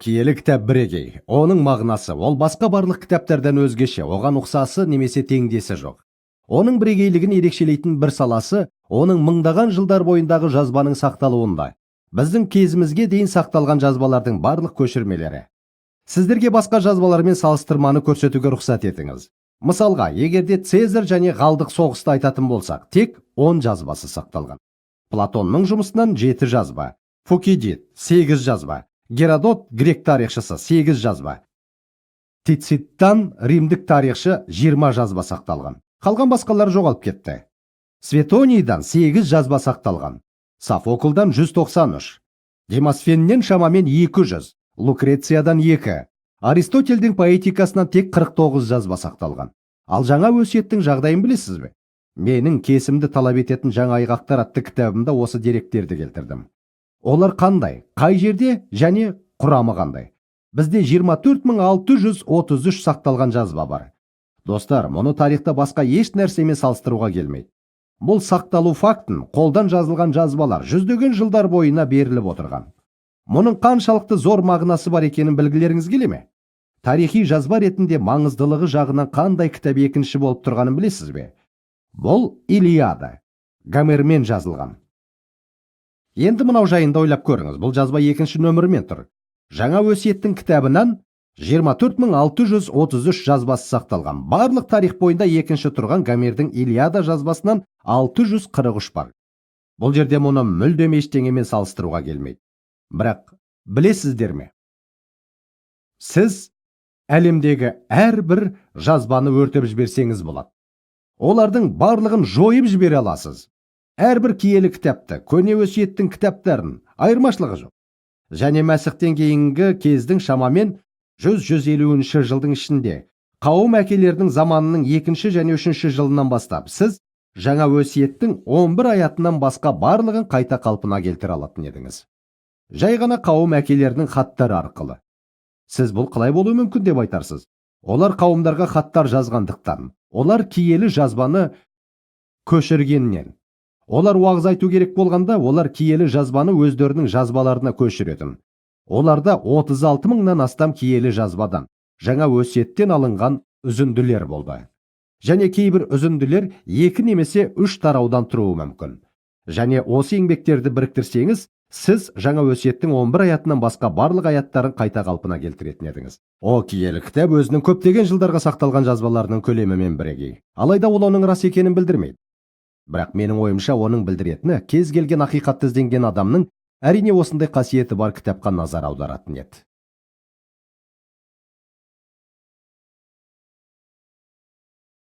Киелі кітап бірегей. Оның мағынасы, ол басқа барлық кітаптардан өзгеше, оған ұқсасы немесе теңдесі жоқ. Оның бірегейлігін ерекшелейтін бір саласы, оның мыңдаған жылдар бойындағы жазбаның сақталуында. Біздің кезімізге дейін сақталған жазбалардың барлық көшірмелері. Сіздерге басқа жазбалармен салыстырманы көрсетуге рұқсат етіңіз. Мысалға, егерде Цезарь және Галдық соғысты айтатын болсақ, тек 10 жазбасы сақталған. Платонның жұмысынан 7 жазба, Фукидид 8 жазба, Геродот грек тарихшысы 8 жазба. Тициттан римдік тарихшы 20 жазба сақталған. Қалған басқалар жоғалып кетті. Светонийдан 8 жазба сақталған. Софоклдан 193. Демосфеннен шамамен 200. Лукрециядан 2. Аристотельдің поэтикасынан тек 49 жазба сақталған. Ал жаңа өсиеттің жағдайын білесіз бе? Менің кесімді талап ететін жаңа айғақтар атты кітабымда осы деректерді келтірдім. Олар қандай, қай жерде және құрамы қандай? Бізде 24633 сақталған жазба бар. Достар, мұны тарихта басқа еш нәрсемен салыстыруға келмейді. Бұл сақталу фактін қолдан жазылған жазбалар жүздеген жылдар бойына беріліп отырған. Мұның қаншалықты зор мағынасы бар екенін білгілеріңіз келе ме? Тарихи жазба ретінде маңыздылығы жағынан қандай кітап екінші болып тұрғанын білесіз бе? Бұл Илиада, Гомермен жазылған. Енді мынау жайында ойлап көріңіз, бұл жазба екінші нөмірмен тұр. Жаңа өсиеттің кітабынан 24633 жазбасы сақталған. Барлық тарих бойында екінші тұрған Гомердің Илиада жазбасынан 643 бар. Бұл жерде мұны мүлдем ештеңемен салыстыруға келмейді. Бірақ білесіздер ме? Сіз әлемдегі әрбір жазбаны өртеп жіберсеңіз болады. Олардың барлығын жойып жібере аласыз. Әрбір киелі кітапты, көне өсиеттің кітаптарын айырмашылығы жоқ. Және Мәсіхтен кейінгі кездің шамамен 100-150 жылдың ішінде, қауым әкелердің заманының 2 және 3 жылынан бастап, сіз жаңа өсиеттің 11 аятынан басқа барлығын қайта қалпына келтіре алатын едіңіз. Жай ғана қауым әкелерінің хаттары арқылы. Сіз бұл қалай болуы мүмкін деп айтарсыз. Олар қауымдарға хаттар жазғандықтан, олар киелі жазбаны көшіргеннен. Олар уағыз айту керек болғанда, олар киелі жазбаны өздерінің жазбаларына көшіретін. Оларда 36 мыңнан астам киелі жазбадан, жаңа өсиеттен алынған үзінділер болды. Және кейбір үзінділер 2 немесе 3 тараудан тұруы мүмкін. Және осы еңбектерді біріктірсеңіз, сіз жаңа өсиеттің 11 аятынан басқа барлық аяттарын қайта қалпына келтіретін едіңіз. Киелі кітап өзінің көптеген жылдарға сақталған жазбаларының көлемімен бірегей. Алайда ол оның рас екенін білдірмейді. Бірақ менің ойымша оның білдіретіні кез келген ақиқатты ізденген адамның әрине осындай қасиеті бар кітапқа назар аударатын еді.